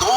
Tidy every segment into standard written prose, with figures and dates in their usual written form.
2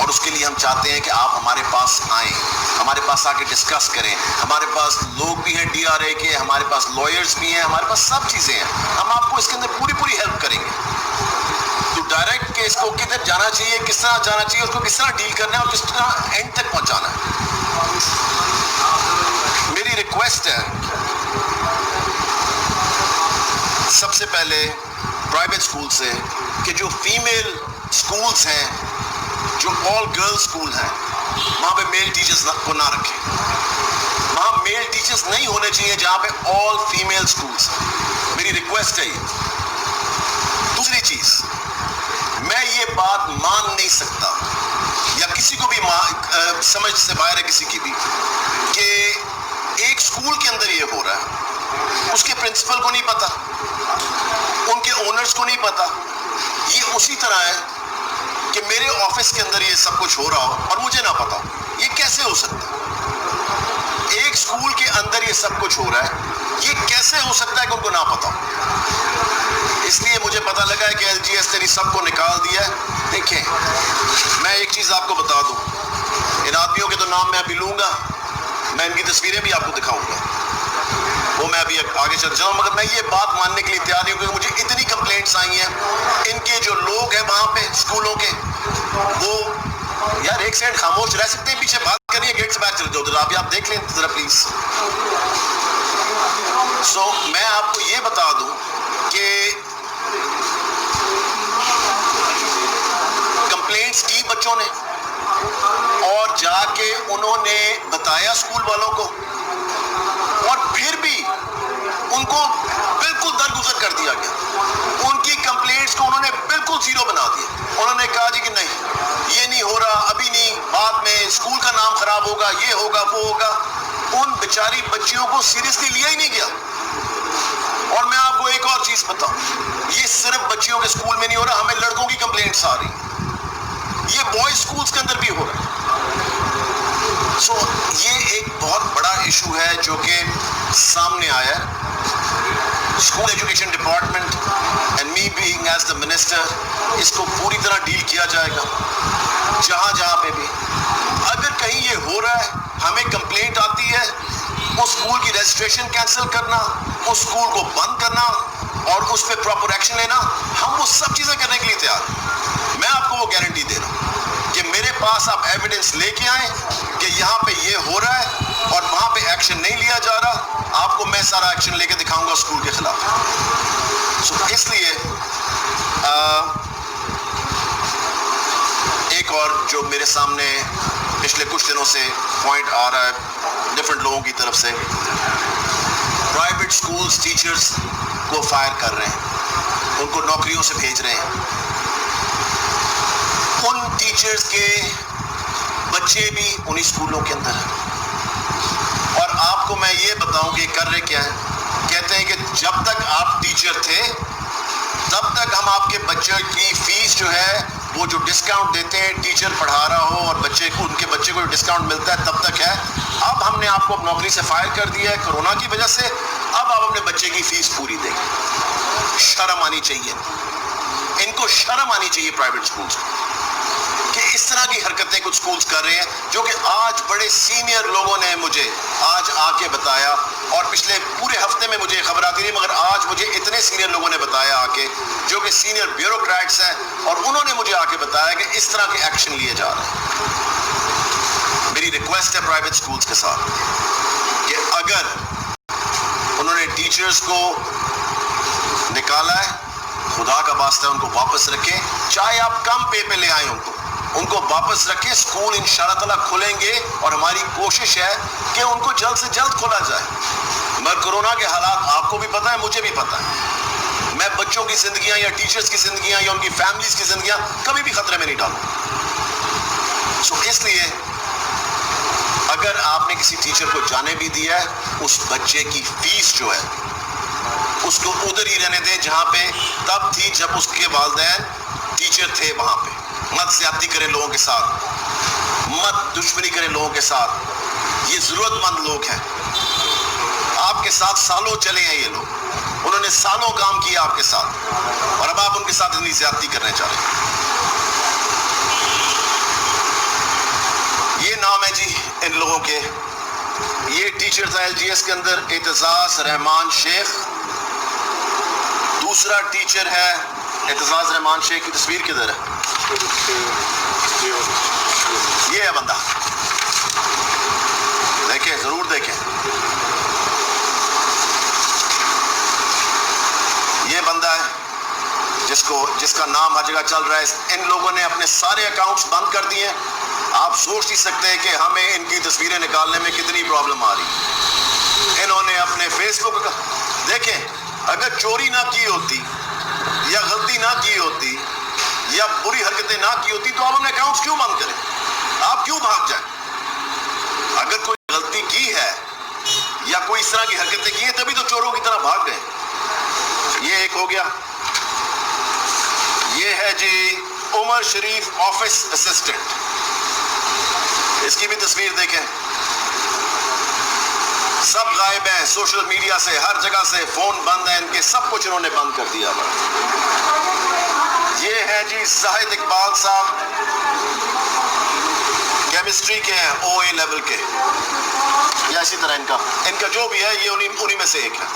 اور اس کے لیے ہم چاہتے ہیں کہ آپ ہمارے پاس آئیں, ہمارے پاس آ کے ڈسکس کریں. ہمارے پاس لوگ بھی ہیں DRA کے, ہمارے پاس لائرز بھی ہیں, ہمارے پاس سب چیزیں ہیں. ہم آپ کو اس کے اندر پوری ہیلپ کریں گے. تو ڈائریکٹ کہ اس کو کدھر جانا چاہیے, کس طرح جانا چاہیے, اس کو کس طرح ڈیل کرنا ہے اور کس طرح اینڈ تک پہنچانا ہے. میری ریکویسٹ ہے سب سے پہلے پرائیویٹ اسکول سے کہ جو فیمیل اسکولز ہیں, جو آل گرل اسکول ہیں, وہاں پہ میل ٹیچرز کو نہ رکھیں. وہاں میل ٹیچرز نہیں ہونے چاہیے جہاں پہ آل فیمیل اسکولز ہیں. میری ریکویسٹ ہے یہ. دوسری چیز, میں یہ بات مان نہیں سکتا, یا کسی کو بھی سمجھ سے باہر ہے کسی کی بھی, کہ ایک اسکول کے اندر یہ ہو رہا ہے, اس کے پرنسپل کو نہیں پتا, ان کے اونرز کو نہیں پتا. یہ اسی طرح ہے کہ میرے آفس کے اندر یہ سب کچھ ہو رہا ہو اور مجھے نہ پتا ہو. یہ کیسے ہو سکتا ہے؟ ایک اسکول کے اندر یہ سب کچھ ہو رہا ہے, یہ کیسے ہو سکتا ہے کہ ان کو نہ پتا ہو؟ اس لیے مجھے پتا لگا ہے کہ LGS نے سب کو نکال دیا ہے. دیکھیں, میں ایک چیز آپ کو بتا دوں, ان آدمیوں کے تو نام میں ابھی لوں گا, میں ان کی تصویریں بھی آپ کو دکھاؤں گا, وہ میں ابھی آگے چل جاؤں, مگر میں یہ بات ماننے کے لیے تیار نہیں ہوں کیونکہ مجھے اتنی کمپلینٹس آئی ہیں. ان کے جو لوگ ہیں وہاں پہ اسکولوں کے, وہ یار ایک سیکنڈ خاموش رہ سکتے ہیں, پیچھے بات کرنی ہے, گیٹ سے باہر چلے جاؤ ذرا, آپ دیکھ لیں ذرا پلیز. سو میں آپ کو یہ بتا دوں کہ کمپلینٹس کی بچوں نے, اور جا کے انہوں نے بتایا اسکول والوں کو, اور پھر بھی ان کو بالکل درگزر کر دیا گیا. ان کی کمپلینٹس کو انہوں نے بالکل زیرو بنا دیا. انہوں نے کہا جی کہ نہیں, یہ نہیں ہو رہا, ابھی نہیں, بعد میں اسکول کا نام خراب ہوگا, یہ ہوگا, وہ ہوگا. ان بیچاری بچیوں کو سیریسلی لیا ہی نہیں گیا. اور میں آپ کو ایک اور چیز بتاؤں, یہ صرف بچیوں کے اسکول میں نہیں ہو رہا, ہمیں لڑکوں کی کمپلینٹس آ رہی, یہ بوائز اسکولز کے اندر بھی ہو رہا ہے. سو یہ ایک بہت بڑا ایشو ہے جو کہ سامنے آیا ہے. School education department and me being as the minister, اس کو پوری طرح ڈیل کیا جائے گا. جہاں پہ بھی اگر کہیں یہ ہو رہا ہے, ہمیں کمپلینٹ آتی ہے, اس اسکول کی رجسٹریشن کینسل کرنا, اس اسکول کو بند کرنا اور اس پہ پراپر ایکشن لینا, ہم وہ سب چیزیں کرنے کے لیے تیار ہیں. میں آپ کو وہ گارنٹی دے رہا ہوں کہ میرے پاس آپ ایویڈنس لے کے آئیں کہ یہاں پہ یہ ہو رہا ہے اور وہاں پہ ایکشن نہیں لیا جا رہا, آپ کو میں سارا ایکشن لے کے دکھاؤں گا اسکول کے خلاف. اس لیے ایک اور جو میرے سامنے پچھلے کچھ دنوں سے پوائنٹ آ رہا ہے ڈفرینٹ لوگوں کی طرف سے, پرائیویٹ اسکولز ٹیچرز کو فائر کر رہے ہیں, ان کو نوکریوں سے بھیج رہے ہیں. ان ٹیچرز کے بچے بھی انہی اسکولوں کے اندر ہیں. اور آپ کو میں یہ بتاؤں کہ کر رہے کیا ہیں, کہتے ہیں کہ جب تک آپ ٹیچر تھے تب تک ہم آپ کے بچے کی فیس جو ہے وہ جو ڈسکاؤنٹ دیتے ہیں, ٹیچر پڑھا رہا ہو اور بچے کو, ان کے بچے کو جو ڈسکاؤنٹ ملتا ہے تب تک ہے. اب ہم نے آپ کو نوکری سے فائر کر دیا ہے کورونا کی وجہ سے, اب آپ اپنے بچے کی فیس پوری دیں گے. شرم آنی چاہیے, ان کو شرم آنی چاہیے پرائیویٹ اسکولس کو کہ اس طرح کی حرکتیں کچھ اسکولس کر رہے ہیں, جو کہ آج بڑے سینئر لوگوں نے مجھے آج آ کے بتایا, اور پچھلے پورے ہفتے میں مجھے خبر آتی نہیں, مگر آج مجھے اتنے سینئر لوگوں نے بتایا آ کے, جو کہ سینئر بیوروکریٹس ہیں, اور انہوں نے مجھے آ کے بتایا کہ اس طرح کے ایکشن لیے جا رہے ہیں. میری ریکویسٹ ہے پرائیویٹ اسکولس کے ساتھ کہ اگر انہوں نے ٹیچرز کو نکالا ہے, خدا کا واسطہ ان کو واپس رکھیں, چاہے آپ کم پے پہ لے آئیں, ان کو واپس رکھیں. اسکول انشاءاللہ تعالیٰ کھلیں گے اور ہماری کوشش ہے کہ ان کو جلد سے جلد کھولا جائے. مگر کورونا کے حالات آپ کو بھی پتہ ہے, مجھے بھی پتہ ہے, میں بچوں کی زندگیاں یا ٹیچرز کی زندگیاں یا ان کی فیملیز کی زندگیاں کبھی بھی خطرے میں نہیں ڈالوں. سو اس لیے اگر آپ نے کسی ٹیچر کو جانے بھی دیا ہے, اس بچے کی فیس جو ہے اس کو ادھر ہی رہنے دیں جہاں پہ تب تھی جب اس کے والدین ٹیچر تھے. وہاں پہ مت زیادتی کریں لوگوں کے ساتھ, مت دشمنی کریں لوگوں کے ساتھ. یہ ضرورت مند لوگ ہیں, آپ کے ساتھ سالوں چلے ہیں یہ لوگ, انہوں نے سالوں کام کیا آپ کے ساتھ, اور اب آپ ان کے ساتھ اتنی زیادتی کرنے چاہ رہے ہیں. یہ نام ہے جی ان لوگوں کے. یہ ٹیچر تھا LGS کے اندر اعتزاز رحمان شیخ. دوسرا ٹیچر ہے اعتزاز رحمان شیخ کی تصویر کدھر ہے؟ یہ ہے بندہ, دیکھیں ضرور دیکھیں. یہ بندہ ہے جس کا نام ہر جگہ چل رہا ہے. ان لوگوں نے اپنے سارے اکاؤنٹس بند کر دیے. آپ سوچ نہیں سکتے کہ ہمیں ان کی تصویریں نکالنے میں کتنی پرابلم آ رہی. انہوں نے اپنے فیس بک دیکھیں, اگر چوری نہ کی ہوتی یا غلطی نہ کی ہوتی یا بری حرکتیں نہ کی ہوتی تو آپ اپنے اکاؤنٹس کیوں بند کریں؟ آپ کیوں بھاگ جائیں؟ اگر کوئی غلطی کی ہے یا کوئی اس طرح کی حرکتیں کی ہیں تبھی تو چوروں کی طرح بھاگ گئے. یہ ایک ہو گیا. یہ ہے جی عمر شریف آفس اسسٹنٹ. اس کی بھی تصویر دیکھیں. سب غائب ہیں سوشل میڈیا سے, ہر جگہ سے فون بند ہیں ان کے, سب کچھ انہوں نے بند کر دیا. یہ ہے جی زاہد اقبال صاحب, کیمسٹری کے ہیں OA لیول کے, یا اسی طرح ان کا جو بھی ہے یہ انہی میں سے ایک ہے.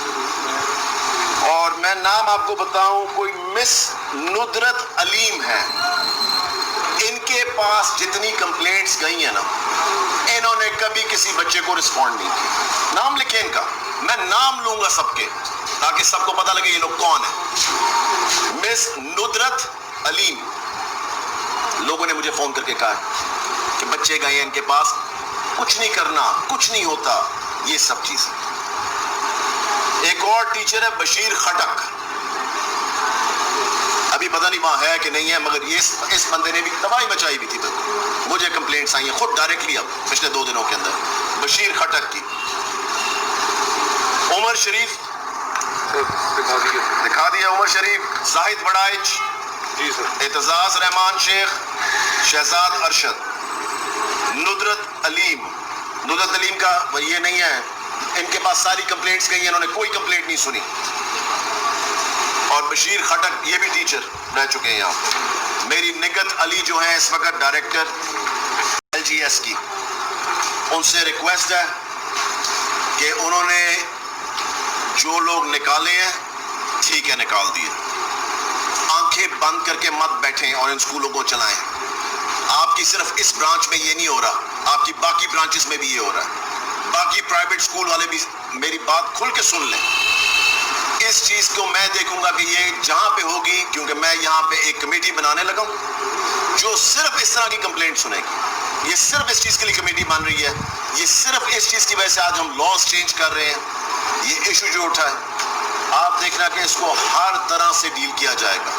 اور میں نام آپ کو بتاؤں, کوئی مس ندرت علیم ہے. ان کے پاس جتنی کمپلینٹس گئی ہیں نا, انہوں نے کبھی کسی بچے کو رسپونڈ نہیں کی. نام لکھیں ان کا, میں نام لوں گا سب کے تاکہ سب کو پتہ لگے یہ لوگ کون ہیں. مس ندرت علیم. لوگوں نے مجھے فون کر کے کہا کہ بچے گئے ہیں ان کے پاس, کچھ نہیں کرنا, کچھ نہیں ہوتا, یہ سب چیز. ایک اور ٹیچر ہے بشیر خٹک. ابھی پتہ نہیں وہاں ہے کہ نہیں ہے, مگر اس بندے نے بھی تباہی مچائی بھی تھی. مجھے کمپلینٹس آئی ہیں خود ڈائریکٹلی اب پچھلے 2 دنوں کے اندر بشیر خٹک کی. عمر شریف دکھا دیا. عمر شریف, زاہد بڑائچ, اعتزاز رحمان شیخ, شہزاد ارشد, ندرت علیم. ندرت علیم کا یہ نہیں ہے, ان کے پاس ساری کمپلینٹس گئی ہیں, انہوں نے کوئی کمپلینٹ نہیں سنی. اور بشیر خٹک یہ بھی ٹیچر رہ چکے ہیں یہاں. میری نگت علی جو ہیں اس وقت ڈائریکٹر LGS کی, ان سے ریکویسٹ ہے کہ انہوں نے جو لوگ نکالے ہیں ٹھیک ہے نکال دیے, آنکھیں بند کر کے مت بیٹھیں اور ان سکولوں کو چلائیں. آپ کی صرف اس برانچ میں یہ نہیں ہو رہا, آپ کی باقی برانچز میں بھی یہ ہو رہا ہے. باقی پرائیویٹ سکول والے بھی میری بات کھل کے سن لیں. اس چیز کو میں دیکھوں گا کہ یہ جہاں پہ ہوگی, کیونکہ میں یہاں پہ ایک کمیٹی بنانے لگا ہوں جو صرف اس طرح کی کمپلینٹ سنے گی. یہ صرف اس چیز کے لیے کمیٹی بن رہی ہے. یہ صرف اس چیز کی وجہ سے آج ہم لاز چینج کر رہے ہیں. یہ ایشو جو اٹھا ہے آپ دیکھنا کہ اس کو ہر طرح سے ڈیل کیا جائے گا.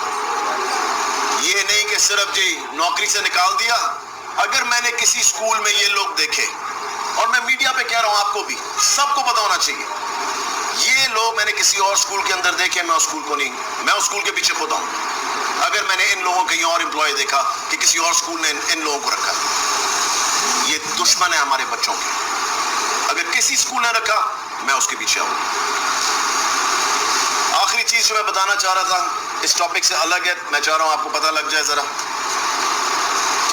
یہ نہیں کہ صرف جی نوکری سے نکال دیا. اگر میں نے کسی سکول میں یہ لوگ دیکھے, اور میں میڈیا پہ کہہ رہا ہوں, آپ کو بھی سب کو پتا ہونا چاہیے, یہ لوگ میں نے کسی اور سکول کے اندر دیکھے, میں اس سکول کو نہیں, میں اس سکول کے پیچھے خود ہوں. اگر میں نے ان لوگوں کہیں اور امپلائی دیکھا کہ کسی اور سکول نے ان لوگوں کو رکھا, یہ دشمن ہے ہمارے بچوں کے. اگر کسی سکول نے رکھا میں اس کے پیچھے آؤں. آخری چیز جو میں بتانا چاہ رہا تھا اس ٹاپک سے الگ ہے, میں چاہ رہا ہوں آپ کو پتہ لگ جائے, ذرا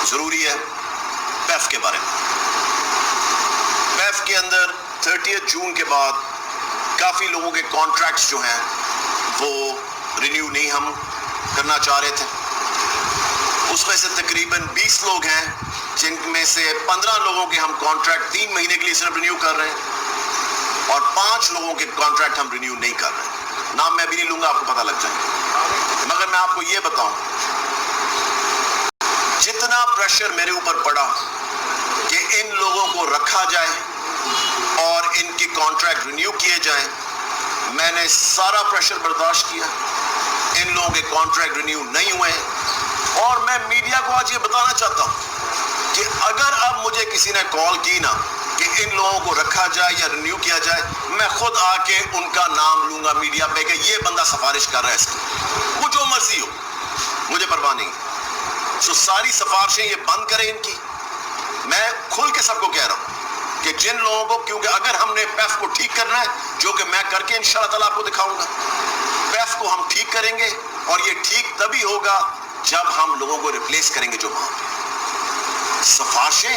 ضروری ہے, پیف کے بارے میں. پیف کے اندر 30 جون کے بعد کافی لوگوں کے کانٹریکٹس جو ہیں وہ رینیو نہیں ہم کرنا چاہ رہے تھے. اس میں سے تقریباً 20 لوگ ہیں جن میں سے 15 لوگوں کے ہم کانٹریکٹ 3 مہینے کے لیے صرف رینیو کر رہے ہیں, اور 5 لوگوں کے کانٹریکٹ ہم رینیو نہیں کر رہے ہیں. نام میں بھی نہیں لوں گا, آپ کو پتہ لگ جائے گا. مگر میں آپ کو یہ بتاؤں, جتنا پریشر میرے اوپر پڑا کہ ان لوگوں کو رکھا جائے اور ان کی کانٹریکٹ رینیو کیے جائیں, میں نے سارا پریشر برداشت کیا. ان لوگوں کے کانٹریکٹ رینیو نہیں ہوئے, اور میں میڈیا کو آج یہ بتانا چاہتا ہوں کہ اگر اب مجھے کسی نے کال کی نا کہ ان لوگوں کو رکھا جائے یا رینیو کیا جائے, میں خود آ کے ان کا نام لوں گا میڈیا پہ کہ یہ بندہ سفارش کر رہا ہے اس کی, وہ جو مرضی ہو, مجھے پرواہ نہیں. سو ساری سفارشیں یہ بند کریں ان کی. میں کھل کے سب کو کہہ رہا ہوں کہ جن لوگوں کو, کیونکہ اگر ہم نے پیف کو ٹھیک کرنا ہے, جو کہ میں کر کے انشاءاللہ تعالیٰ آپ کو دکھاؤں گا, پیف کو ہم ٹھیک کریں گے, اور یہ ٹھیک تبھی ہوگا جب ہم لوگوں کو ریپلیس کریں گے جو وہاں پہ. سفارشیں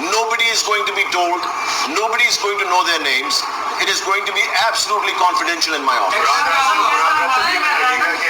Nobody is going to be told, nobody is going to know their names. It is going to be absolutely confidential in my office.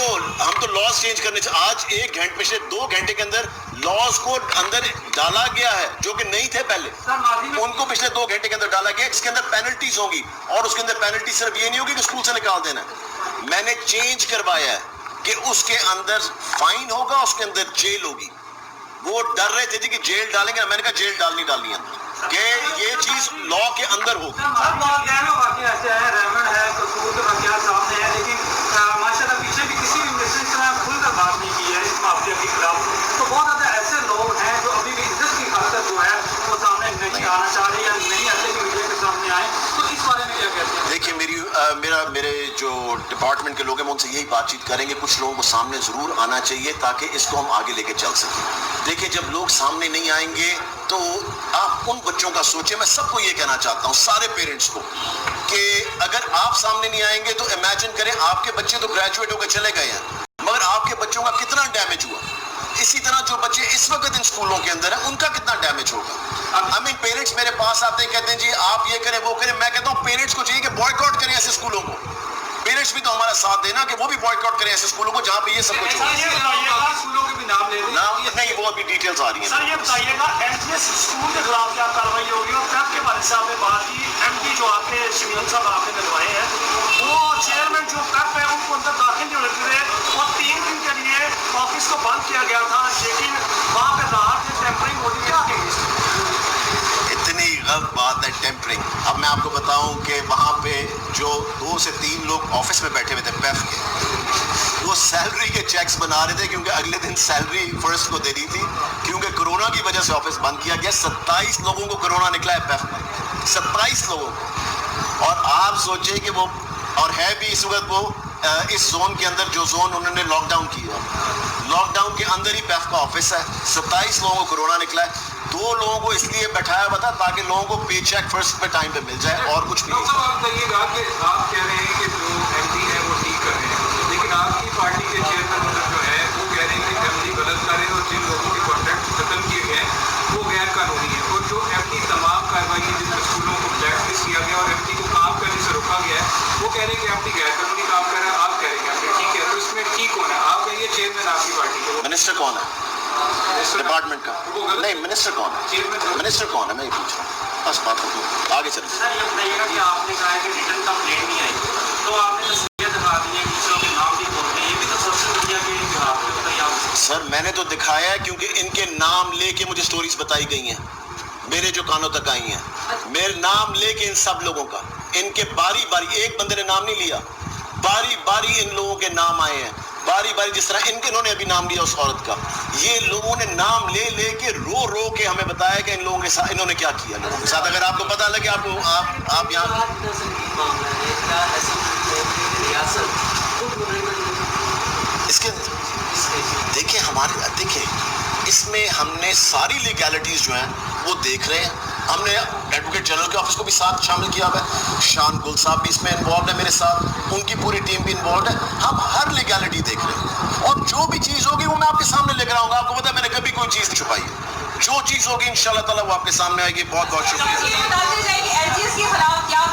ہم تو لاز چینج کرنے سے آج ایک گھنٹے پچھلے 2 گھنٹے کے اندر لاز کو اندر ڈالا گیا ہے جو کہ نہیں تھے پہلے, ان کو پچھلے 2 گھنٹے کے اندر ڈالا گیا, اس کے اندر پینلٹیز ہوں گی, اور اس کے اندر پینلٹی صرف یہ نہیں ہوگی کہ اسکول سے نکال دینا ہے, میں نے چینج کروایا ہے کہ اس کے اندر فائن ہوگا, اس کے اندر جیل ہوگی. وہ ڈر رہے تھے جی کہ جیل ڈالیں گے, میں نے کہا جیل ڈالنی ہے کہ یہ چیز لا کے اندر ہوگی. واقعہ ایسے ہے, ریمنڈ ہے, کسور کے واقعات سامنے ہے, لیکن ماشاء اللہ پیچھے بھی کسی بھی منسٹر اس طرح کھل کر بات نہیں کی ہے اس مافیا کے خلاف. تو بہت زیادہ ایسے لوگ ہیں جو ابھی بھی عزت کی خاطر جو ہے وہ سامنے نہیں آنا چاہ رہے یا نہیں آتے کہ میڈیا کے سامنے آئے. تو اس بارے میں کیا کہتے ہیں؟ دیکھیے میرے جو ڈپارٹمنٹ کے لوگ ہیں, میں ان سے یہی بات چیت کریں گے, کچھ لوگوں کو سامنے ضرور آنا چاہیے تاکہ اس کو ہم آگے لے کے چل سکیں. دیکھیے جب لوگ سامنے نہیں آئیں گے تو آپ ان بچوں کا سوچیں. میں سب کو یہ کہنا چاہتا ہوں, سارے پیرنٹس کو, کہ اگر آپ سامنے نہیں آئیں گے تو امیجن کریں آپ کے بچے تو گریجویٹ ہو کے چلے گئے ہیں, مگر آپ کے بچوں کا کتنا ڈیمیج ہوا. اسی طرح جو بچے اس وقت ان اسکولوں کے اندر ہیں ان کا کتنا ڈیمیج ہوگا. پیرنٹس میرے پاس آتے ہیں, کہتے ہیں جی آپ یہ کریں وہ کریں. میں کہتا ہوں پیرنٹس کو چاہیے کہ بوائے کاٹ کریں ایسے اسکولوں کو. پیرنٹس بھی تو ہمارا ساتھ دینا کہ وہ بھی بوائے کاٹ کریں ایسے اسکولوں کو جہاں پہ یہ سب کچھ ہو. اسکولوں کے بھی نام لے نام نہیں, وہ ابھی ڈیٹیلز آ رہی ہیں. سر یہ بتائیے گا ایل جی ایس اسکول کے خلاف کیا کارروائی ہوگی, اور پیپ کے بارے سے آپ نے بات کی, ایم ڈی جو آپ کے شمیل صاحب آپ نے دلوائے ہیں وہ چیئرمین جو پیپ ہے ان کو اندر داخل نہیں ہونے دیے, اور 3 دن کے لیے آفس کو بند کیا گیا تھا, لیکن وہاں پہ راحت سے ٹیمپرنگ ہوتی. کیا کہیں گے؟ اتنی غلط بات ہے ٹیمپرنگ. اب میں آپ کو بتاؤں کہ وہاں پہ جو 2 سے 3 لوگ آفس میں بیٹھے ہوئے تھے پیف کے, وہ سیلری کے چیکس بنا رہے تھے کیونکہ اگلے دن سیلری فرسٹ کو دینی تھی, کیونکہ کرونا کی وجہ سے آفس بند کیا گیا. 27 لوگوں کو کرونا نکلا ہے پیف میں, 27 لوگوں کو. اور آپ سوچیں کہ وہ, اور ہے بھی اس وقت وہ اس زون کے اندر جو زون انہوں نے لاک ڈاؤن کیا, لاک ڈاؤن کے اندر ہی پیف کا آفس ہے. 27 لوگوں کو کرونا نکلا ہے. 2 لوگوں کو اس لیے بیٹھایا ہوا تھا تاکہ لوگوں کو پے چیک فرسٹ پہ ٹائم پہ مل جائے, اور کچھ بھی نہیں. ڈاکٹر صاحب آپ بتائیے گا کہ آپ کہہ رہے ہیں کہ جو ایم ڈی ہے وہ ٹھیک کر رہے ہیں, لیکن آپ کی پارٹی کے چیئرمین جو ہے وہ کہہ رہے ہیں کہ ایم ڈی غلط کر رہے ہیں, اور جن لوگوں کے کانٹریکٹ ختم کیے گئے ہیں وہ غیر قانونی ہے, اور جو ایم ڈی تمام کارروائی جن میں اسکولوں کو بلیک لسٹ کیا گیا اور ایم ڈی کو کام کرنے سے روکا گیا ہے, وہ کہہ رہے ہیں کہ ایم ڈی غیر قانونی کام کر رہا ہے. آپ کہہ رہے ہیں کہ ٹھیک ہے, تو اس میں ٹھیک کون ہے؟ آپ کہیے چیئرمین آپ کی پارٹی کے. منسٹر کون ہے ڈپارٹمنٹ کا؟ نہیں, منسٹر کون ہے؟ منسٹر کون ہے میں یہ پوچھ رہا ہوں, بس بات کروں آگے چلیں. سر یہ بتائیے گا کہ آپ نے کہا ہے کہ ریٹرن کمپلین نہیں آئی, تو آپ نے تصویریں دکھا دی ہیں ٹیچروں کے نام بھی کھول دیے, یہ بھی تو سوشل میڈیا کے خلاف ہے. بتائیے آپ. سر میں نے تو دکھایا ہے کیونکہ ان کے نام لے کے مجھے سٹوریز بتائی گئی ہیں, میرے جو کانوں تک آئی ہیں, میرے نام لے کے ان سب لوگوں کا, ان کے باری باری, ایک بندے نے نام نہیں لیا, باری باری ان لوگوں کے نام آئے ہیں, باری باری. جس طرح انہوں نے ابھی نام لیا اس عورت کا, یہ لوگوں نے نام لے لے کے رو رو کے ہمیں بتایا کہ ان لوگوں کے ساتھ انہوں نے کیا کیا لوگوں کے ساتھ. اگر آپ کو پتہ لگے آپ یہاں اس کے دیکھیں اس میں ہم نے ساری لیگیلٹیز جو ہیں وہ دیکھ رہے ہیں. ہم نے ایڈوکیٹ جنرل کے آفس کو بھی ساتھ شامل کیا ہوا ہے, شان گل صاحب بھی اس میں انوالوڈ ہے میرے ساتھ, ان کی پوری ٹیم بھی انوالوڈ ہے. ہم ہر لیگیلٹی دیکھ رہے ہیں, اور جو بھی چیز ہوگی وہ میں آپ کے سامنے لے کر آؤں گا. آپ کو پتا ہے میں نے کبھی کوئی چیز نہیں چھپائی ہے, جو چیز ہوگی انشاءاللہ تعالیٰ وہ آپ کے سامنے آئے گی. بہت بہت شکریہ. یہ بتاتے جائیں کہ ایل جی ایس کے خلاف کیا